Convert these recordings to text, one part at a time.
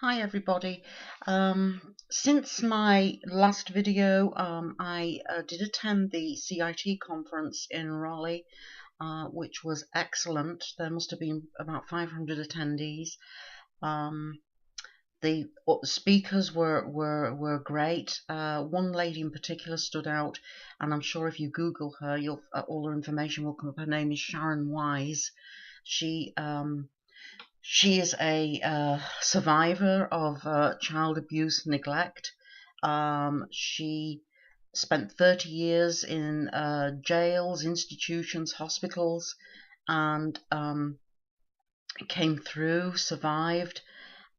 Hi everybody. Since my last video, I did attend the CIT conference in Raleigh, which was excellent. There must have been about 500 attendees. The speakers were great. One lady in particular stood out, and I'm sure if you Google her, you'll all her information will come up. Her name is Sharon Wise. She is a survivor of child abuse, neglect. She spent 30 years in jails, institutions, hospitals, and came through, survived,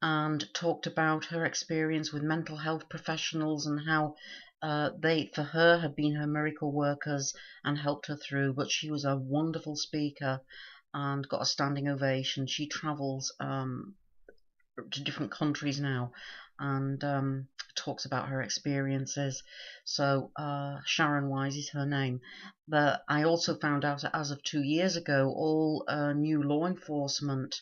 and talked about her experience with mental health professionals and how they, for her, had been her miracle workers and helped her through. But she was a wonderful speaker and got a standing ovation. She travels to different countries now and talks about her experiences. So Sharon Wise is her name. But I also found out that as of 2 years ago, all new law enforcement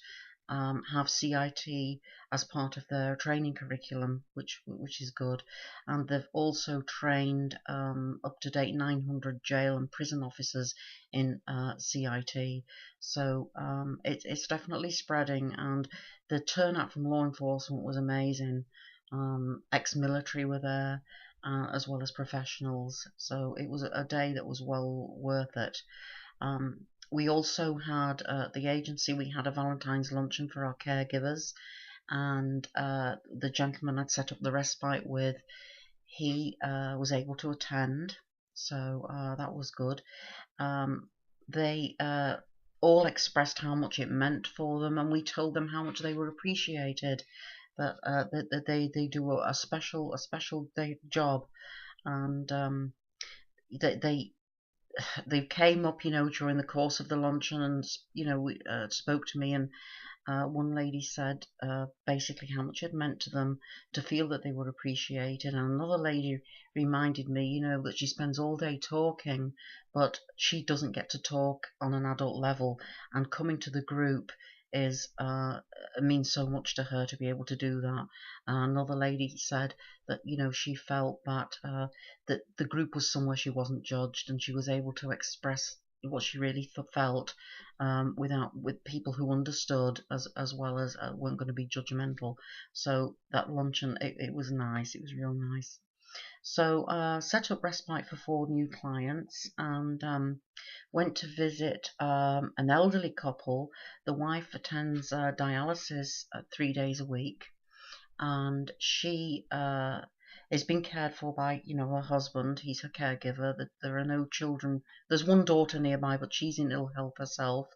have CIT as part of their training curriculum, which is good. And they've also trained up to date 900 jail and prison officers in CIT. So it's definitely spreading, and the turnout from law enforcement was amazing. Ex-military were there, as well as professionals. So it was a day that was well worth it. We also had, at the agency, we had a Valentine's luncheon for our caregivers, and the gentleman I'd set up the respite with, he was able to attend, so that was good. They all expressed how much it meant for them, and we told them how much they were appreciated, that they do a special job, and they came up, during the course of the luncheon, and spoke to me, and one lady said basically how much it meant to them to feel that they were appreciated, and another lady reminded me, that she spends all day talking, but she doesn't get to talk on an adult level, and coming to the group is means so much to her to be able to do that. Another lady said that she felt that that the group was somewhere she wasn't judged, and she was able to express what she really felt with people who understood, as well as weren't going to be judgmental. So that luncheon, it was nice. It was real nice. So set up respite for 4 new clients, and went to visit an elderly couple. The wife attends dialysis 3 days a week, and she is being cared for by her husband. He's her caregiver. That there are no children. There's one daughter nearby, but she's in ill health herself.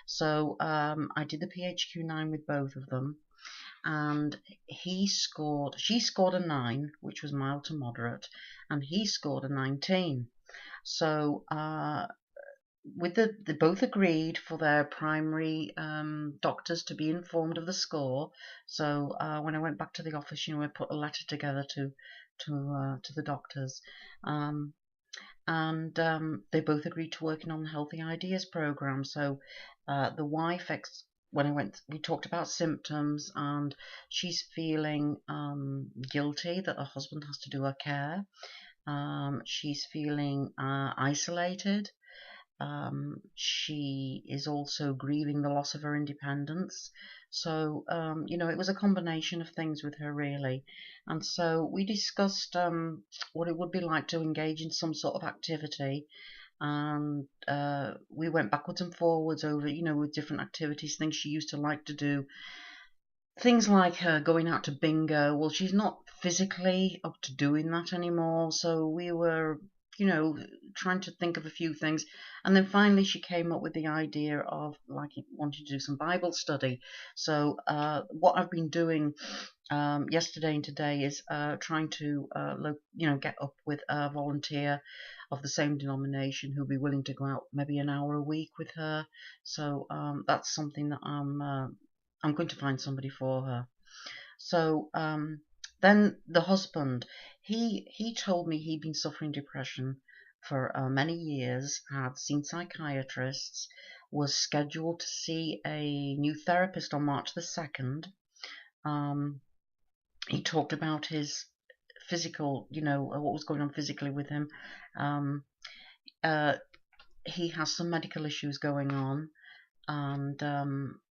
So I did the PHQ-9 with both of them, and she scored a 9, which was mild to moderate, and he scored a 19. So they both agreed for their primary doctors to be informed of the score. So when I went back to the office, I put a letter together to the doctors, and they both agreed to working on the Healthy Ideas program. So the wife, when I went, we talked about symptoms, and she's feeling guilty that her husband has to do her care. She's feeling isolated. She is also grieving the loss of her independence. So, it was a combination of things with her, really. And so we discussed what it would be like to engage in some sort of activity. And we went backwards and forwards over, with different activities, things she used to like to do. Things like going out to bingo. Well, she's not physically up to doing that anymore. So we were trying to think of a few things, and then finally she came up with the idea of wanting to do some Bible study. So what I've been doing yesterday and today is trying to get up with a volunteer of the same denomination who'll be willing to go out maybe an hour a week with her. So that's something that I'm going to find somebody for her. So then the husband, he told me he'd been suffering depression for many years, had seen psychiatrists, was scheduled to see a new therapist on March the 2nd. He talked about his physical, what was going on physically with him. Um, uh, he has some medical issues going on, and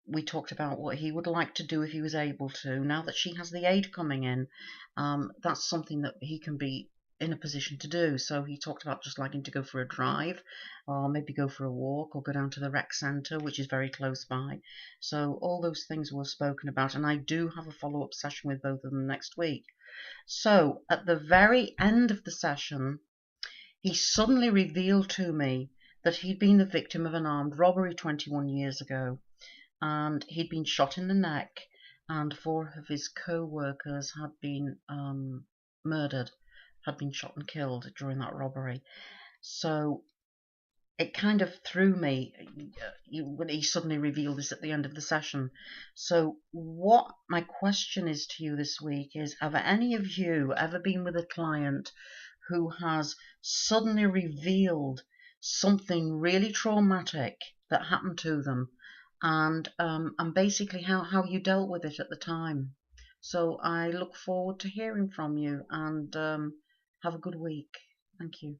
we talked about what he would like to do if he was able to. Now that she has the aid coming in, that's something that he can be in a position to do. So he talked about just liking to go for a drive, or maybe go for a walk, or go down to the rec centre, which is very close by. So all those things were spoken about, and I do have a follow-up session with both of them next week. So at the very end of the session, he suddenly revealed to me that he'd been the victim of an armed robbery 21 years ago, and he'd been shot in the neck, and four of his co-workers had been murdered, had been shot and killed during that robbery. So it kind of threw me when he suddenly revealed this at the end of the session. So what my question is to you this week is, have any of you ever been with a client who has suddenly revealed something really traumatic that happened to them, and basically how you dealt with it at the time? So I look forward to hearing from you, and have a good week. Thank you.